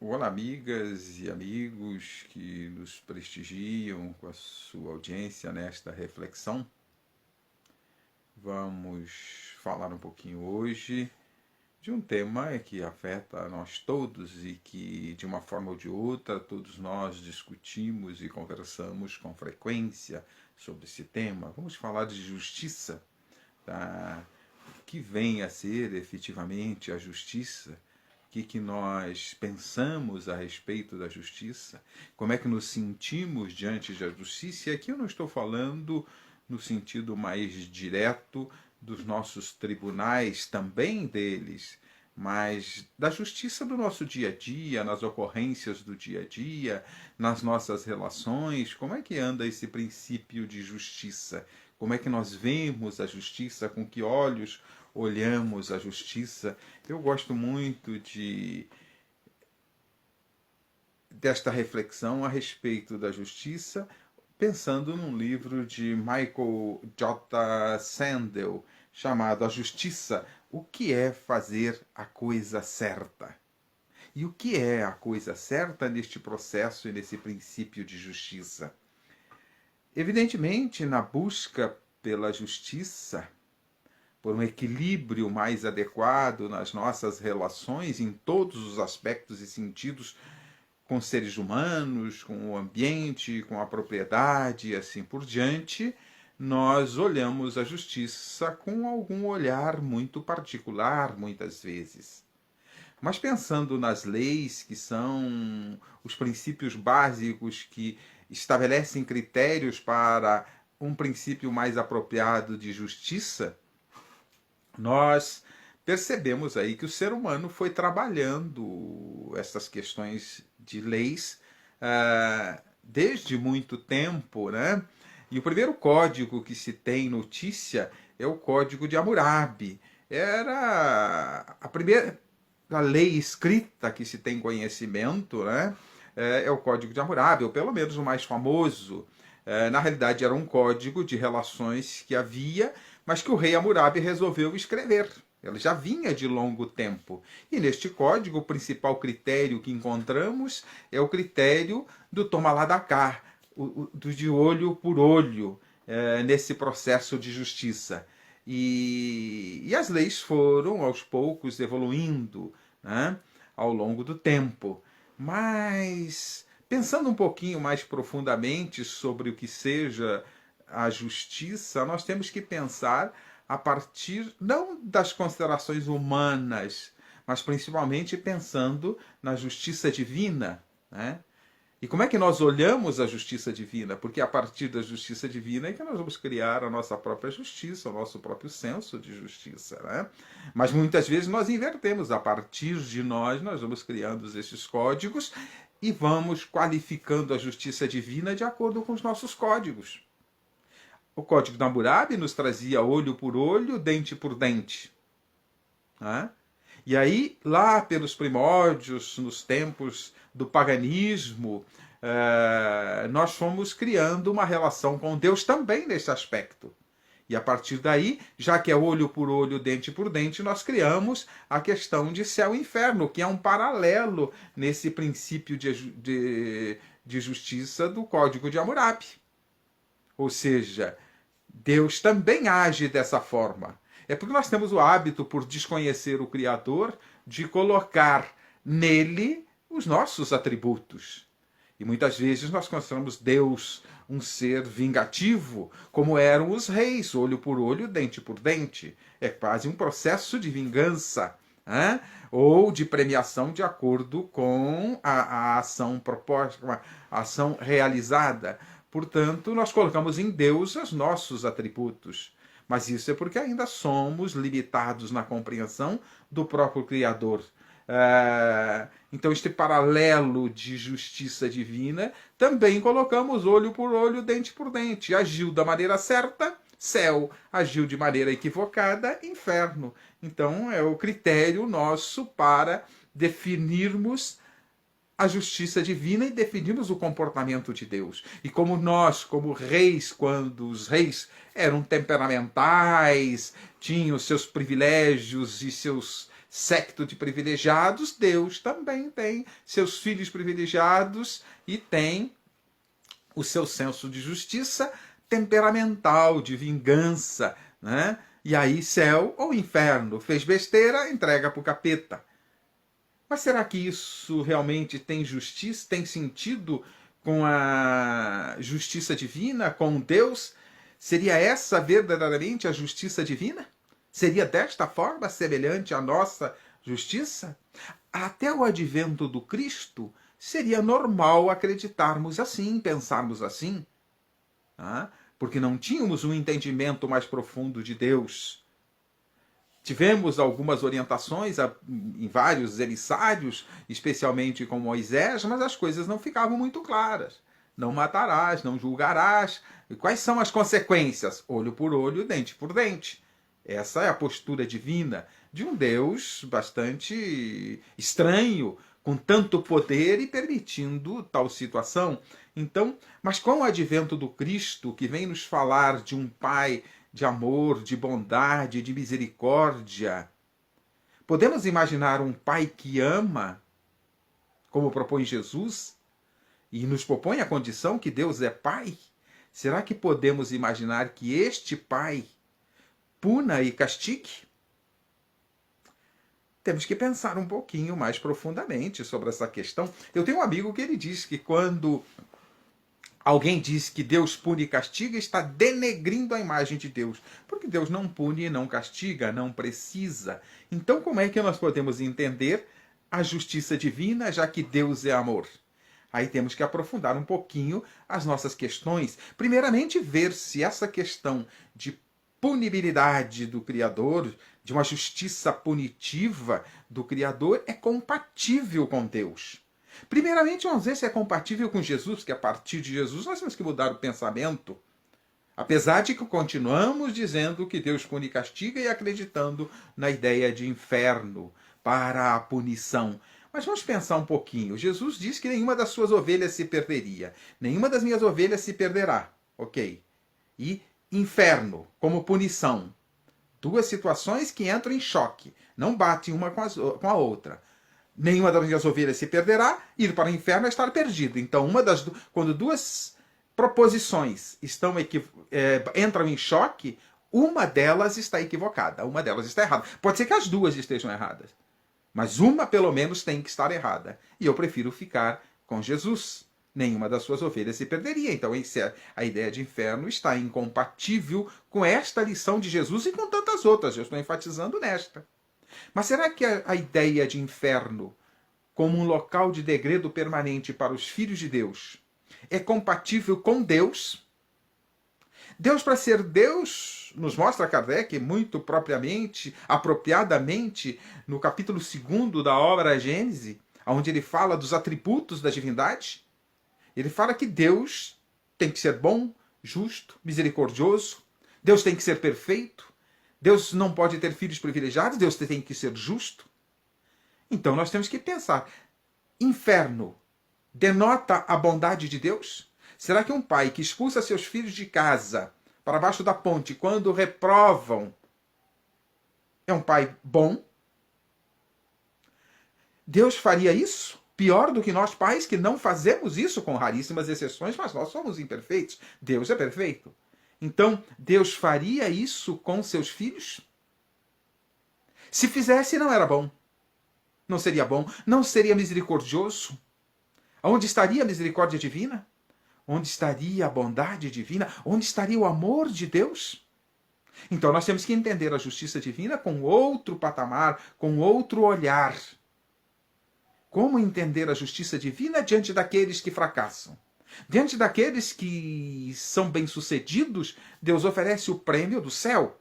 Olá, amigas e amigos que nos prestigiam com a sua audiência nesta reflexão. Vamos falar um pouquinho hoje de um tema que afeta a nós todos e que, de uma forma ou de outra, todos nós discutimos e conversamos com frequência sobre esse tema. Vamos falar de justiça, tá? O que vem a ser efetivamente a justiça? O que nós pensamos a respeito da justiça, como é que nos sentimos diante da justiça. E aqui eu não estou falando no sentido mais direto dos nossos tribunais, também deles, mas da justiça do nosso dia a dia, nas ocorrências do dia a dia, nas nossas relações. Como é que anda esse princípio de justiça? Como é que nós vemos a justiça? Com que olhos olhamos a justiça? Eu gosto muito desta reflexão a respeito da justiça, pensando num livro de Michael J. Sandel, chamado A Justiça, o que é fazer a coisa certa? E o que é a coisa certa neste processo e nesse princípio de justiça? Evidentemente, na busca pela justiça, por um equilíbrio mais adequado nas nossas relações, em todos os aspectos e sentidos, com seres humanos, com o ambiente, com a propriedade e assim por diante, nós olhamos a justiça com algum olhar muito particular, muitas vezes. Mas pensando nas leis, que são os princípios básicos que estabelecem critérios para um princípio mais apropriado de justiça, nós percebemos aí que o ser humano foi trabalhando essas questões de leis desde muito tempo, né? E o primeiro código que se tem notícia é o Código de Hammurabi. Era a primeira lei escrita que se tem conhecimento, né? É o Código de Hammurabi, ou pelo menos o mais famoso. Na realidade, era um código de relações que havia, mas que o rei Hammurabi resolveu escrever. Ele já vinha de longo tempo. E neste código, o principal critério que encontramos é o critério do toma lá da cá, do de olho por olho, nesse processo de justiça. E as leis foram, aos poucos, evoluindo, né, ao longo do tempo. Mas, pensando um pouquinho mais profundamente sobre o que seja a justiça, nós temos que pensar a partir não das considerações humanas, mas principalmente pensando na justiça divina, né? E como é que nós olhamos a justiça divina? Porque é a partir da justiça divina é que nós vamos criar a nossa própria justiça, o nosso próprio senso de justiça, né? Mas muitas vezes nós invertemos. A partir de nós vamos criando esses códigos e vamos qualificando a justiça divina de acordo com os nossos códigos. O Código de Hammurabi nos trazia olho por olho, dente por dente, né? E aí, lá pelos primórdios, nos tempos do paganismo, nós fomos criando uma relação com Deus também nesse aspecto. E a partir daí, já que é olho por olho, dente por dente, nós criamos a questão de céu e inferno, que é um paralelo nesse princípio de justiça do Código de Hammurabi. Ou seja, Deus também age dessa forma. É porque nós temos o hábito, por desconhecer o Criador, de colocar nele os nossos atributos. E muitas vezes nós consideramos Deus um ser vingativo, como eram os reis, olho por olho, dente por dente. É quase um processo de vingança, né? Ou de premiação de acordo com a ação proposta, a ação realizada. Portanto, nós colocamos em Deus os nossos atributos. Mas isso é porque ainda somos limitados na compreensão do próprio Criador. Então, este paralelo de justiça divina, também colocamos olho por olho, dente por dente. Agiu da maneira certa, céu. Agiu de maneira equivocada, inferno. Então, é o critério nosso para definirmos a justiça divina e definimos o comportamento de Deus. E como nós, como reis, quando os reis eram temperamentais, tinham seus privilégios e seus séquito de privilegiados, Deus também tem seus filhos privilegiados e tem o seu senso de justiça temperamental, de vingança, né? E aí, céu ou inferno, fez besteira, entrega para o capeta. Mas será que isso realmente tem justiça, tem sentido com a justiça divina, com Deus? Seria essa verdadeiramente a justiça divina? Seria desta forma semelhante à nossa justiça? Até o advento do Cristo, seria normal acreditarmos assim, pensarmos assim, tá? Porque não tínhamos um entendimento mais profundo de Deus. Tivemos algumas orientações em vários emissários, especialmente com Moisés, mas as coisas não ficavam muito claras. Não matarás, não julgarás. E quais são as consequências? Olho por olho, dente por dente. Essa é a postura divina de um Deus bastante estranho, com tanto poder e permitindo tal situação. Então, mas com o advento do Cristo, que vem nos falar de um Pai de amor, de bondade, de misericórdia, podemos imaginar um Pai que ama, como propõe Jesus, e nos propõe a condição que Deus é Pai? Será que podemos imaginar que este Pai puna e castigue? Temos que pensar um pouquinho mais profundamente sobre essa questão. Eu tenho um amigo que ele diz que quando alguém diz que Deus pune e castiga, está denegrindo a imagem de Deus. Porque Deus não pune e não castiga, não precisa. Então, como é que nós podemos entender a justiça divina, já que Deus é amor? Aí temos que aprofundar um pouquinho as nossas questões. Primeiramente, ver se essa questão de punibilidade do Criador, de uma justiça punitiva do Criador, é compatível com Deus. Primeiramente, vamos ver se é compatível com Jesus, que a partir de Jesus nós temos que mudar o pensamento. Apesar de que continuamos dizendo que Deus pune e castiga e acreditando na ideia de inferno para a punição. Mas vamos pensar um pouquinho. Jesus diz que nenhuma das suas ovelhas se perderia. Nenhuma das minhas ovelhas se perderá. Ok. E inferno, como punição. Duas situações que entram em choque. Não batem uma com a outra. Nenhuma das minhas ovelhas se perderá, ir para o inferno é estar perdido. Então, quando duas proposições entram em choque, uma delas está equivocada, uma delas está errada. Pode ser que as duas estejam erradas, mas uma, pelo menos, tem que estar errada. E eu prefiro ficar com Jesus. Nenhuma das suas ovelhas se perderia. Então, a ideia de inferno está incompatível com esta lição de Jesus e com tantas outras. Eu estou enfatizando nesta. Mas será que a ideia de inferno, como um local de degredo permanente para os filhos de Deus, é compatível com Deus? Deus, para ser Deus, nos mostra Kardec muito propriamente, apropriadamente, no capítulo 2 da obra Gênese, onde ele fala dos atributos da divindade. Ele fala que Deus tem que ser bom, justo, misericordioso. Deus tem que ser perfeito. Deus não pode ter filhos privilegiados. Deus tem que ser justo. Então nós temos que pensar. Inferno denota a bondade de Deus? Será que um pai que expulsa seus filhos de casa para baixo da ponte quando reprovam é um pai bom? Deus faria isso? Pior do que nós pais que não fazemos isso, com raríssimas exceções, mas nós somos imperfeitos. Deus é perfeito. Então, Deus faria isso com seus filhos? Se fizesse, não era bom. Não seria bom. Não seria misericordioso. Onde estaria a misericórdia divina? Onde estaria a bondade divina? Onde estaria o amor de Deus? Então, nós temos que entender a justiça divina com outro patamar, com outro olhar. Como entender a justiça divina diante daqueles que fracassam? Diante daqueles que são bem-sucedidos, Deus oferece o prêmio do céu.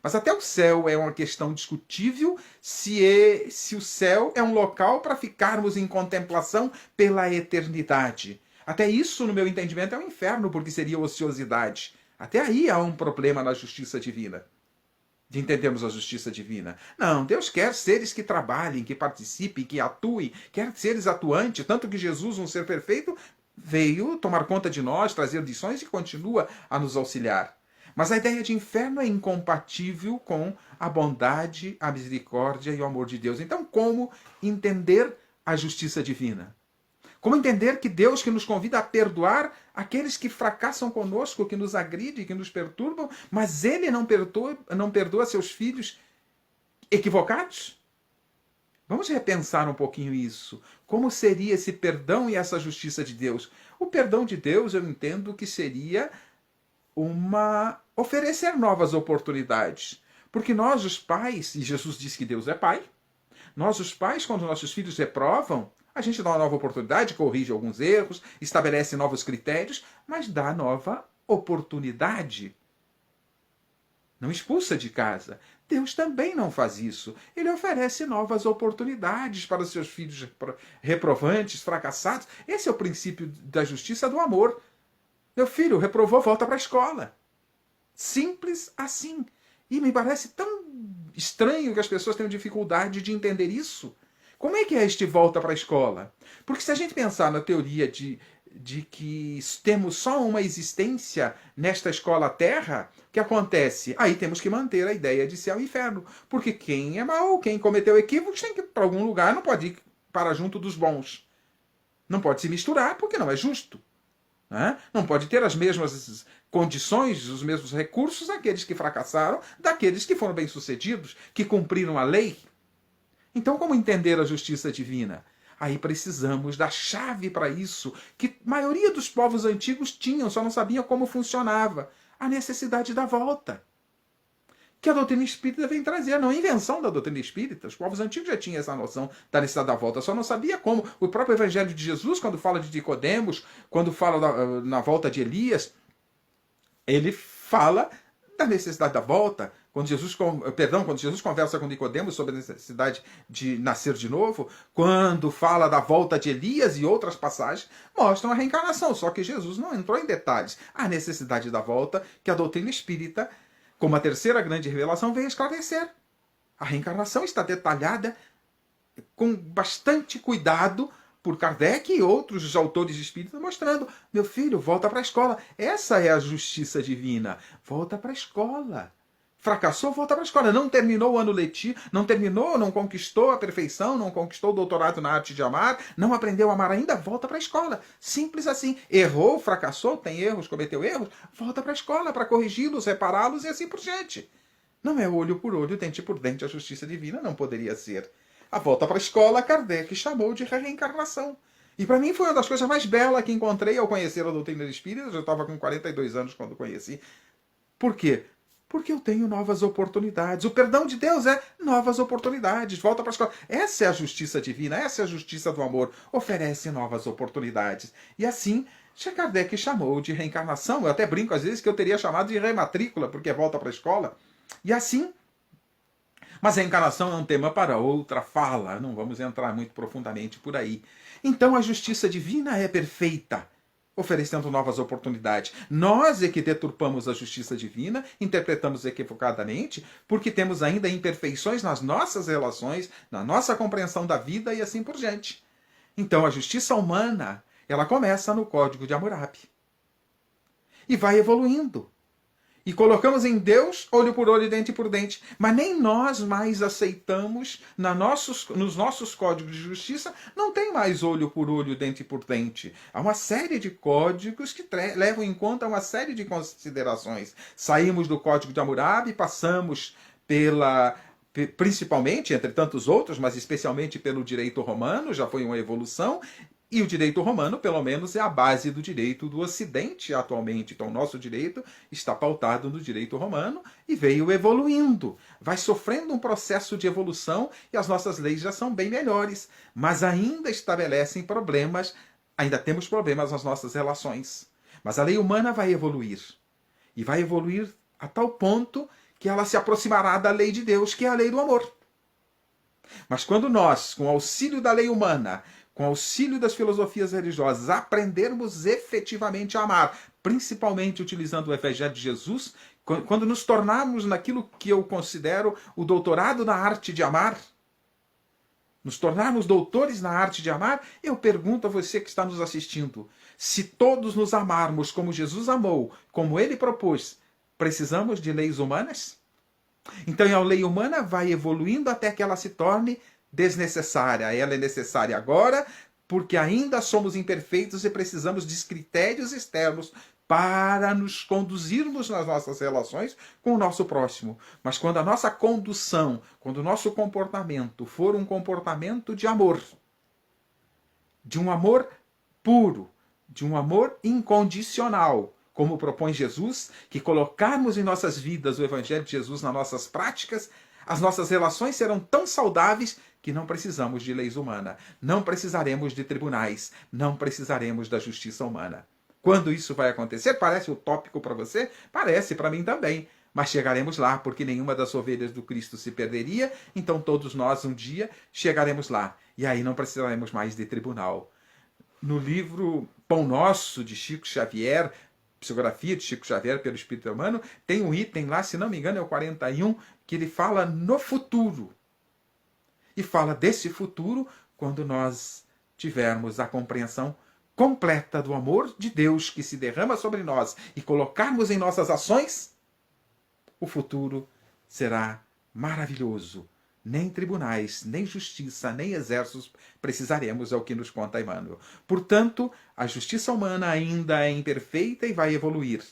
Mas até o céu é uma questão discutível se o céu é um local para ficarmos em contemplação pela eternidade. Até isso, no meu entendimento, é um inferno, porque seria ociosidade. Até aí há um problema na justiça divina. De entendermos a justiça divina. Não, Deus quer seres que trabalhem, que participem, que atuem, quer seres atuantes, tanto que Jesus, um ser perfeito, veio tomar conta de nós, trazer lições e continua a nos auxiliar. Mas a ideia de inferno é incompatível com a bondade, a misericórdia e o amor de Deus. Então, como entender a justiça divina? Como entender que Deus que nos convida a perdoar aqueles que fracassam conosco, que nos agridem, que nos perturbam, mas Ele não perdoa seus filhos equivocados? Vamos repensar um pouquinho isso. Como seria esse perdão e essa justiça de Deus? O perdão de Deus eu entendo que seria oferecer novas oportunidades. Porque nós, os pais, e Jesus diz que Deus é pai, nós, os pais, quando nossos filhos reprovam, a gente dá uma nova oportunidade, corrige alguns erros, estabelece novos critérios, mas dá nova oportunidade. Não expulsa de casa. Deus também não faz isso. Ele oferece novas oportunidades para os seus filhos reprovantes, fracassados. Esse é o princípio da justiça do amor. Meu filho reprovou, volta para a escola. Simples assim. E me parece tão estranho que as pessoas tenham dificuldade de entender isso. Como é que é este volta para a escola? Porque se a gente pensar na teoria de que temos só uma existência nesta escola Terra, o que acontece? Aí temos que manter a ideia de céu e inferno. Porque quem é mau, quem cometeu equívocos, tem que ir para algum lugar, não pode ir para junto dos bons. Não pode se misturar, porque não é justo. Não pode ter as mesmas condições, os mesmos recursos aqueles que fracassaram daqueles que foram bem-sucedidos, que cumpriram a lei. Então, como entender a justiça divina? Aí precisamos da chave para isso, que a maioria dos povos antigos tinham, só não sabiam como funcionava. A necessidade da volta. Que a doutrina espírita vem trazer, não é invenção da doutrina espírita. Os povos antigos já tinham essa noção da necessidade da volta, só não sabia como. O próprio Evangelho de Jesus, quando fala de Nicodemos, quando fala na volta de Elias, ele fala da necessidade da volta. Quando Jesus conversa com Nicodemos sobre a necessidade de nascer de novo, quando fala da volta de Elias e outras passagens, mostram a reencarnação. Só que Jesus não entrou em detalhes. A necessidade da volta que a doutrina espírita, como a terceira grande revelação, veio esclarecer. A reencarnação está detalhada com bastante cuidado por Kardec e outros autores espíritas, mostrando: meu filho, volta para a escola. Essa é a justiça divina. Volta para a escola. Fracassou, volta para a escola. Não terminou o ano letivo, não conquistou a perfeição, não conquistou o doutorado na arte de amar, não aprendeu a amar ainda, volta para a escola. Simples assim. Errou, fracassou, tem erros, cometeu erros, volta para a escola para corrigi-los, repará-los e assim por diante. Não é olho por olho, dente por dente, a justiça divina não poderia ser. A volta para a escola, Kardec chamou de reencarnação. E para mim foi uma das coisas mais belas que encontrei ao conhecer a doutrina espírita. Eu já estava com 42 anos quando conheci. Por quê? Porque eu tenho novas oportunidades. O perdão de Deus é novas oportunidades. Volta para a escola. Essa é a justiça divina, essa é a justiça do amor. Oferece novas oportunidades. E assim, Kardec chamou de reencarnação. Eu até brinco às vezes que eu teria chamado de rematrícula, porque é volta para a escola. E assim, mas a reencarnação é um tema para outra fala. Não vamos entrar muito profundamente por aí. Então a justiça divina é perfeita, oferecendo novas oportunidades. Nós é que deturpamos a justiça divina, interpretamos equivocadamente, porque temos ainda imperfeições nas nossas relações, na nossa compreensão da vida e assim por diante. Então a justiça humana, ela começa no Código de Hammurabi. E vai evoluindo. E colocamos em Deus olho por olho, dente por dente. Mas nem nós mais aceitamos, nos nossos códigos de justiça, não tem mais olho por olho, dente por dente. Há uma série de códigos que levam em conta uma série de considerações. Saímos do Código de Hammurabi, passamos principalmente, entre tantos outros, mas especialmente pelo direito romano, já foi uma evolução. E o direito romano, pelo menos, é a base do direito do Ocidente atualmente. Então, o nosso direito está pautado no direito romano e veio evoluindo. Vai sofrendo um processo de evolução e as nossas leis já são bem melhores. Mas ainda estabelecem problemas, ainda temos problemas nas nossas relações. Mas a lei humana vai evoluir. E vai evoluir a tal ponto que ela se aproximará da lei de Deus, que é a lei do amor. Mas quando nós, com o auxílio da lei humana, com auxílio das filosofias religiosas, aprendermos efetivamente a amar, principalmente utilizando o Evangelho de Jesus, quando nos tornarmos naquilo que eu considero o doutorado na arte de amar, nos tornarmos doutores na arte de amar, eu pergunto a você que está nos assistindo, se todos nos amarmos como Jesus amou, como ele propôs, Precisamos de leis humanas? Então a lei humana vai evoluindo até que ela se torne desnecessária. Ela é necessária agora porque ainda somos imperfeitos e precisamos de critérios externos para nos conduzirmos nas nossas relações com o nosso próximo. Mas quando a nossa condução, quando o nosso comportamento for um comportamento de amor, de um amor puro, de um amor incondicional, como propõe Jesus, que colocarmos em nossas vidas o Evangelho de Jesus nas nossas práticas, as nossas relações serão tão saudáveis que não precisamos de leis humanas, não precisaremos de tribunais, não precisaremos da justiça humana. Quando isso vai acontecer? Parece utópico para você? Parece, para mim também. Mas chegaremos lá, porque nenhuma das ovelhas do Cristo se perderia, então todos nós um dia chegaremos lá. E aí não precisaremos mais de tribunal. No livro Pão Nosso, de Chico Xavier, psicografia de Chico Xavier pelo Espírito Humano, tem um item lá, se não me engano é o 41, que ele fala no futuro. E fala desse futuro quando nós tivermos a compreensão completa do amor de Deus que se derrama sobre nós e colocarmos em nossas ações, o futuro será maravilhoso. Nem tribunais, nem justiça, nem exércitos precisaremos, é o que nos conta Emmanuel. Portanto, a justiça humana ainda é imperfeita e vai evoluir.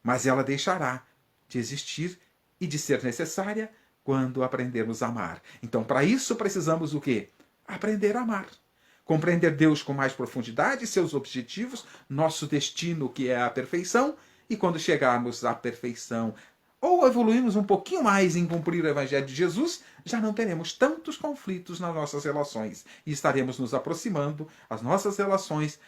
Mas ela deixará de existir e de ser necessária quando aprendermos a amar. Então, para isso, precisamos o quê? Aprender a amar. Compreender Deus com mais profundidade, seus objetivos, nosso destino, que é a perfeição, e quando chegarmos à perfeição, ou evoluirmos um pouquinho mais em cumprir o Evangelho de Jesus, já não teremos tantos conflitos nas nossas relações e estaremos nos aproximando, as nossas relações,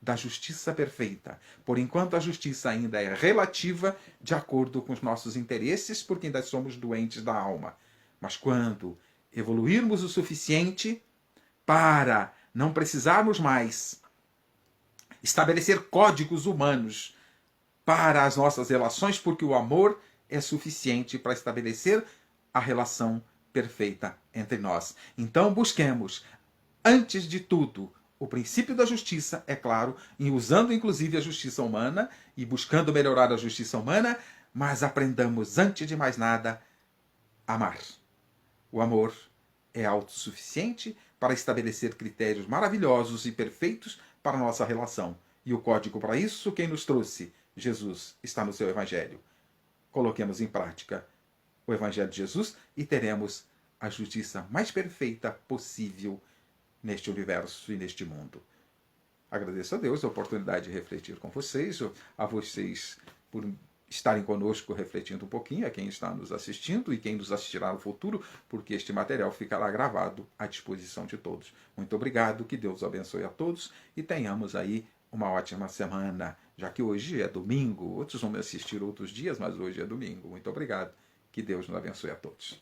da justiça perfeita. Por enquanto, a justiça ainda é relativa, de acordo com os nossos interesses, porque ainda somos doentes da alma. Mas quando evoluirmos o suficiente para não precisarmos mais estabelecer códigos humanos para as nossas relações, porque o amor é suficiente para estabelecer a relação perfeita entre nós. Então busquemos, antes de tudo, o princípio da justiça, é claro, e usando inclusive a justiça humana e buscando melhorar a justiça humana, mas aprendamos, antes de mais nada, a amar. O amor é autossuficiente para estabelecer critérios maravilhosos e perfeitos para a nossa relação. E o código para isso, quem nos trouxe? Jesus está no seu Evangelho. Coloquemos em prática o Evangelho de Jesus e teremos a justiça mais perfeita possível neste universo e neste mundo. Agradeço a Deus a oportunidade de refletir com vocês, a vocês por estarem conosco refletindo um pouquinho, a quem está nos assistindo e quem nos assistirá no futuro, porque este material ficará gravado à disposição de todos. Muito obrigado, que Deus abençoe a todos e tenhamos aí uma ótima semana, já que hoje é domingo. Outros vão me assistir outros dias, mas hoje é domingo. Muito obrigado. Que Deus nos abençoe a todos.